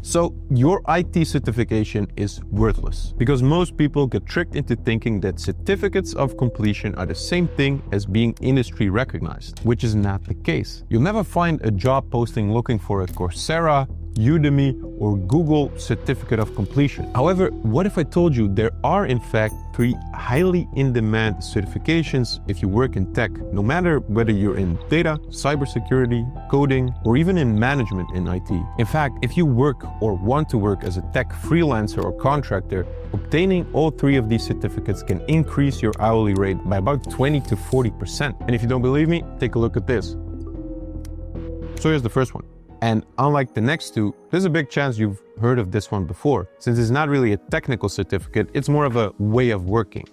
So your IT certification is worthless because most people get tricked into thinking that certificates of completion are the same thing as being industry recognized, which is not the case. You'll never find a job posting looking for a Coursera, Udemy, or Google certificate of completion. However, what if I told you there are in fact 3 highly in-demand certifications if you work in tech, no matter whether you're in data, cybersecurity, coding, or even in management in IT. In fact, if you work or want to work as a tech freelancer or contractor, obtaining all 3 of these certificates can increase your hourly rate by about 20 to 40%. And if you don't believe me, take a look at this. So here's the first one. And unlike the next 2, there's a big chance you've heard of this one before. Since it's not really a technical certificate, it's more of a way of working.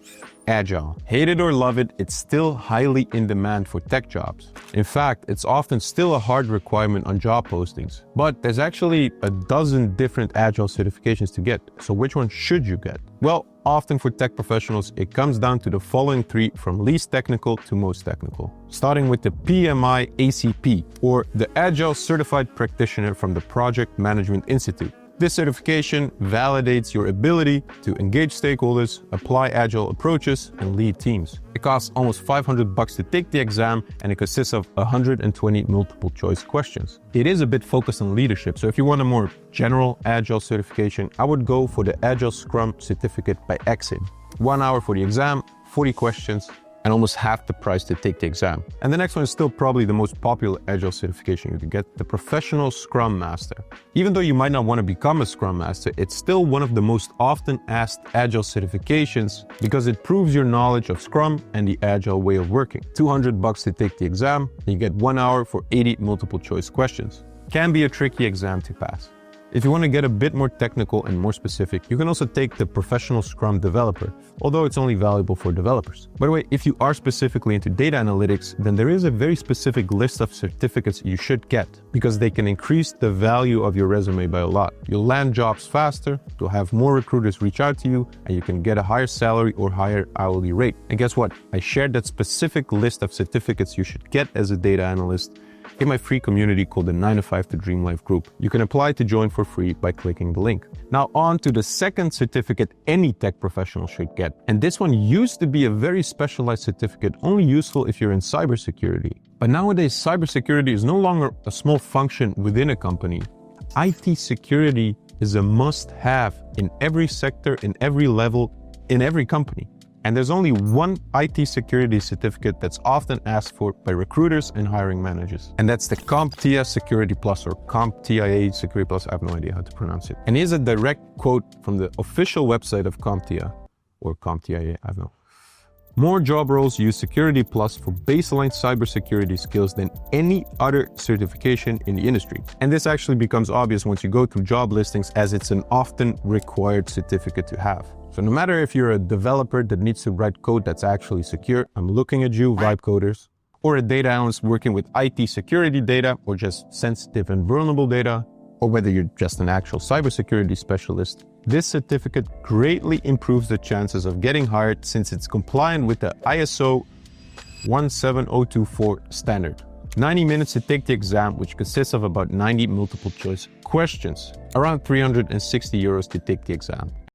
Agile. Hate it or love it, it's still highly in demand for tech jobs. In fact, it's often still a hard requirement on job postings. But there's actually a dozen different Agile certifications to get. So which one should you get? Well, often for tech professionals, it comes down to the following 3 from least technical to most technical. Starting with the PMI ACP, or the Agile Certified Practitioner from the Project Management Institute. This certification validates your ability to engage stakeholders, apply agile approaches, and lead teams. It costs almost $500 to take the exam, and it consists of 120 multiple choice questions. It is a bit focused on leadership, so if you want a more general agile certification, I would go for the Agile Scrum Certificate by Exim. 1 hour for the exam, 40 questions, and almost half the price to take the exam. And the next one is still probably the most popular Agile certification you can get, the Professional Scrum Master. Even though you might not want to become a Scrum Master, it's still one of the most often asked Agile certifications because it proves your knowledge of Scrum and the Agile way of working. $200 to take the exam, and you get 1 hour for 80 multiple choice questions. Can be a tricky exam to pass. If you want to get a bit more technical and more specific, you can also take the Professional Scrum Developer, although it's only valuable for developers. By the way, if you are specifically into data analytics, then there is a very specific list of certificates you should get because they can increase the value of your resume by a lot. You'll land jobs faster, you'll have more recruiters reach out to you, and you can get a higher salary or higher hourly rate. And guess what? I shared that specific list of certificates you should get as a data analyst in my free community called the 9 to 5 to Dream Life group. You can apply to join for free by clicking the link. Now on to the second certificate any tech professional should get. And this one used to be a very specialized certificate, only useful if you're in cybersecurity. But nowadays, cybersecurity is no longer a small function within a company. IT security is a must-have in every sector, in every level, in every company. And there's only one IT security certificate that's often asked for by recruiters and hiring managers. And that's the CompTIA Security Plus, or CompTIA Security Plus. I have no idea how to pronounce it. And here's a direct quote from the official website of CompTIA, or CompTIA, I don't know. More job roles use Security Plus for baseline cybersecurity skills than any other certification in the industry. And this actually becomes obvious once you go through job listings, as it's an often required certificate to have. So no matter if you're a developer that needs to write code that's actually secure, I'm looking at you, Vibe Coders, or a data analyst working with IT security data or just sensitive and vulnerable data, or whether you're just an actual cybersecurity specialist, this certificate greatly improves the chances of getting hired since it's compliant with the ISO 17024 standard. 90 minutes to take the exam, which consists of about 90 multiple choice questions. Around 360 euros to take the exam.